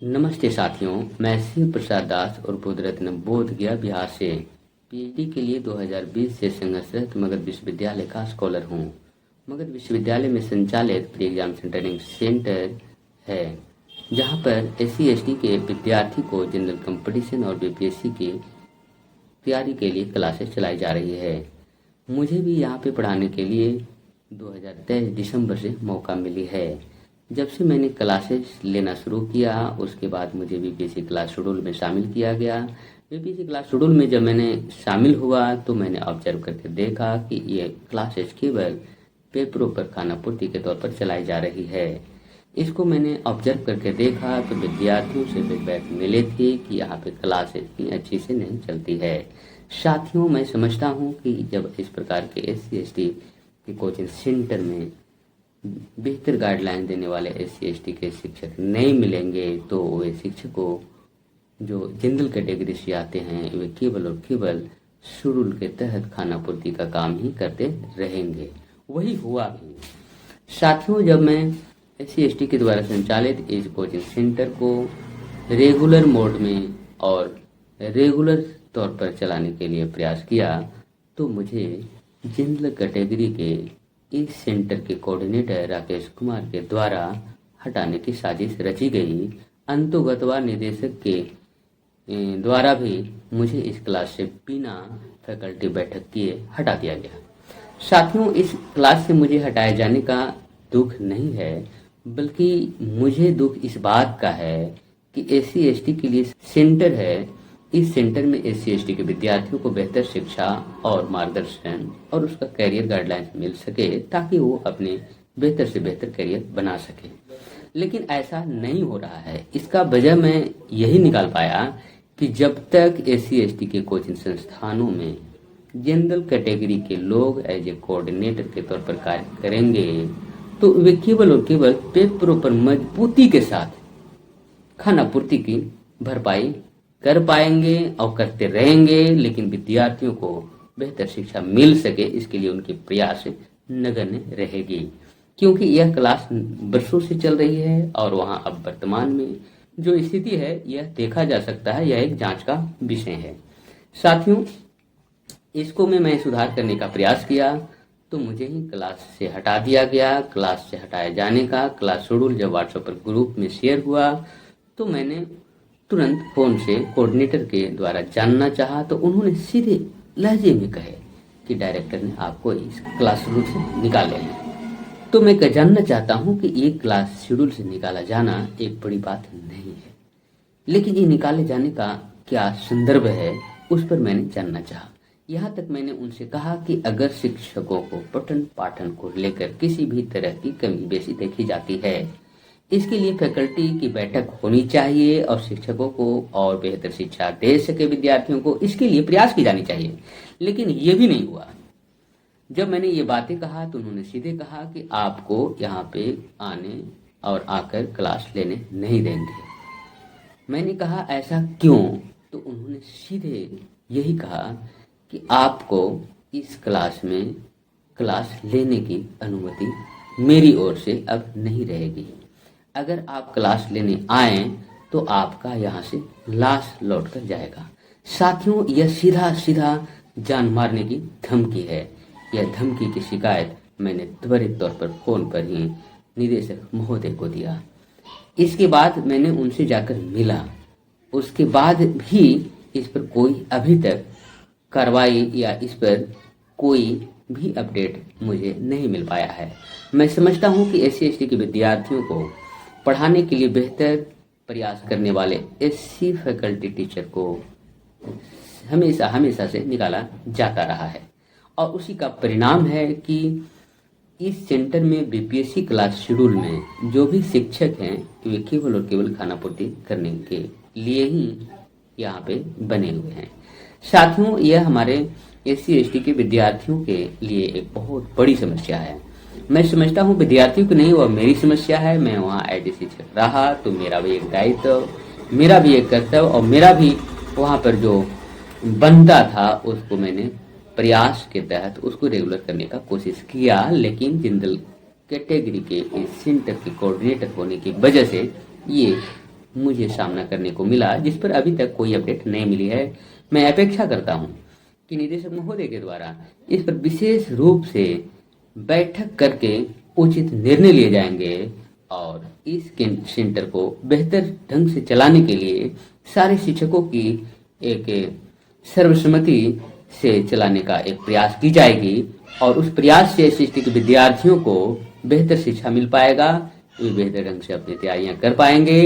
नमस्ते साथियों, मैं शिव प्रसाद दास और बुध रत्न बोध गया बिहार से पीएचडी के लिए 2020 से संघर्षरत मगध विश्वविद्यालय का स्कॉलर हूँ। मगध विश्वविद्यालय में संचालित प्री एग्जाम ट्रेनिंग सेंटर है, जहाँ पर SC/ST के विद्यार्थी को जनरल कंपटीशन और बीपीएससी की तैयारी के लिए क्लासेस चलाई जा रही है। मुझे भी यहाँ पे पढ़ाने के लिए 2023 दिसंबर से मौका मिली है। जब से मैंने क्लासेस लेना शुरू किया, उसके बाद मुझे बीपीएससी क्लास शेड्यूल में शामिल किया गया। बीपीएससी क्लास शेड्यूल में जब मैंने शामिल हुआ तो मैंने ऑब्जर्व करके देखा कि ये क्लासेस केवल पेपरों पर खानापूर्ति के तौर पर चलाई जा रही है। इसको मैंने ऑब्जर्व करके देखा तो विद्यार्थियों से फीडबैक मिले थे कि यहाँ पे क्लासेस इतनी अच्छी से नहीं चलती है। साथियों, मैं समझता हूँ कि जब इस प्रकार के SC/ST के कोचिंग सेंटर में बेहतर गाइडलाइन देने वाले SC/ST के शिक्षक नहीं मिलेंगे तो वे शिक्षकों जो जनरल कैटेगरी से आते हैं वे केवल और केवल शेड्यूल के तहत खानापूर्ति का काम ही करते रहेंगे। वही हुआ भी। साथियों, जब मैं SC/ST के द्वारा संचालित इस कोचिंग सेंटर को रेगुलर मोड में और रेगुलर तौर पर चलाने के लिए प्रयास किया तो मुझे जनरल कैटेगरी के इस सेंटर के कोऑर्डिनेटर राकेश कुमार के द्वारा हटाने की साजिश रची गई। अंतोगत्वा निदेशक के द्वारा भी मुझे इस क्लास से बिना फैकल्टी बैठक किए हटा दिया गया। साथियों, इस क्लास से मुझे हटाए जाने का दुख नहीं है, बल्कि मुझे दुख इस बात का है कि SC/ST के लिए सेंटर है। इस सेंटर में SC/ST के विद्यार्थियों को बेहतर शिक्षा और मार्गदर्शन और उसका करियर गाइडलाइंस मिल सके ताकि वो अपने बेहतर से बेहतर करियर बना सके, लेकिन ऐसा नहीं हो रहा है। इसका वजह मैं यही निकाल पाया कि जब तक SC/ST के कोचिंग संस्थानों में जनरल कैटेगरी के लोग एज ए कोऑर्डिनेटर के तौर पर कार्य करेंगे तो वे केवल और केवल पेपरों पर मजबूती के साथ खानापूर्ति की भरपाई कर पाएंगे और करते रहेंगे, लेकिन विद्यार्थियों को बेहतर शिक्षा मिल सके इसके लिए उनकी प्रयास नगण्य रहेगी, क्योंकि यह क्लास वर्षों से चल रही है और वहाँ अब वर्तमान में जो स्थिति है यह देखा जा सकता है, यह एक जांच का विषय है। साथियों, इसको मैं सुधार करने का प्रयास किया तो मुझे ही क्लास से हटा दिया गया। क्लास से हटाए जाने का क्लास शेड्यूल जब व्हाट्सएप पर ग्रुप में शेयर हुआ तो मैंने तुरंत फोन से कोऑर्डिनेटर के द्वारा जानना चाहा तो उन्होंने सीधे लहजे में कहे कि डायरेक्टर ने आपको इस क्लास शेड्यूल से निकाले हैं। तो मैं जानना चाहता हूं कि ये क्लास शेड्यूल से निकाला जाना एक बड़ी बात नहीं है, लेकिन ये निकाले जाने का क्या संदर्भ है उस पर मैंने जानना चाहा। यहाँ तक मैंने उनसे कहा कि अगर शिक्षकों को पठन पाठन को लेकर किसी भी तरह की कमी बेसी देखी जाती है, इसके लिए फैकल्टी की बैठक होनी चाहिए और शिक्षकों को और बेहतर शिक्षा दे सके विद्यार्थियों को, इसके लिए प्रयास की जानी चाहिए। लेकिन ये भी नहीं हुआ। जब मैंने ये बातें कहा तो उन्होंने सीधे कहा कि आपको यहाँ पे आने और आकर क्लास लेने नहीं देंगे। मैंने कहा ऐसा क्यों? तो उन्होंने सीधे यही कहा कि आपको इस क्लास में क्लास लेने की अनुमति मेरी ओर से अब नहीं रहेगी। अगर आप क्लास लेने आए तो आपका यहाँ से लाश लौट कर जाएगा। साथियों, यह सीधा सीधा जान मारने की धमकी है। यह धमकी की शिकायत मैंने त्वरित तौर पर फोन पर ही निदेशक महोदय को दिया। इसके बाद मैंने उनसे जाकर मिला। उसके बाद भी इस पर कोई अभी तक कार्रवाई या इस पर कोई भी अपडेट मुझे नहीं मिल पाया है। मैं समझता हूँ कि SC/ST के विद्यार्थियों को पढ़ाने के लिए बेहतर प्रयास करने वाले SC फैकल्टी टीचर को हमेशा से निकाला जाता रहा है और उसी का परिणाम है कि इस सेंटर में बीपीएससी क्लास शेड्यूल में जो भी शिक्षक हैं वे केवल और केवल खानापूर्ति करने के लिए ही यहाँ पे बने हुए हैं। साथियों, यह हमारे SC/ST के विद्यार्थियों के लिए एक बहुत बड़ी समस्या है। मैं समझता हूँ विद्यार्थियों को नहीं, वह मेरी समस्या है। मैं वहाँ एज ए शिक्षक रहा तो मेरा भी एक दायित्व, मेरा भी एक कर्तव्य और मेरा भी वहाँ पर जो बनता था उसको मैंने प्रयास के तहत उसको रेगुलर करने का कोशिश किया, लेकिन जनरल कैटेगरी के इस सेंटर के कोऑर्डिनेटर होने की वजह से ये मुझे सामना करने को मिला, जिस पर अभी तक कोई अपडेट नहीं मिली है। मैं अपेक्षा करता हूँ कि निदेशक महोदय के द्वारा इस पर विशेष रूप से बैठक करके उचित निर्णय लिए जाएंगे और इस सेंटर को बेहतर ढंग से चलाने के लिए सारे शिक्षकों की एक सर्वसम्मति से चलाने का एक प्रयास की जाएगी और उस प्रयास से एसएसटी के विद्यार्थियों को बेहतर शिक्षा मिल पाएगा। वे बेहतर ढंग से अपनी तैयारियां कर पाएंगे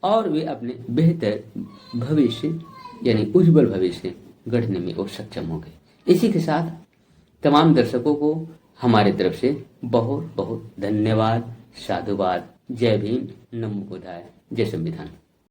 और वे अपने बेहतर भविष्य यानी उज्जवल भविष्य गढ़ने में वो सक्षम होंगे। इसी के साथ तमाम दर्शकों को हमारे तरफ से बहुत बहुत धन्यवाद, साधुवाद। जय भीम, नमो बुद्धाय, जय संविधान।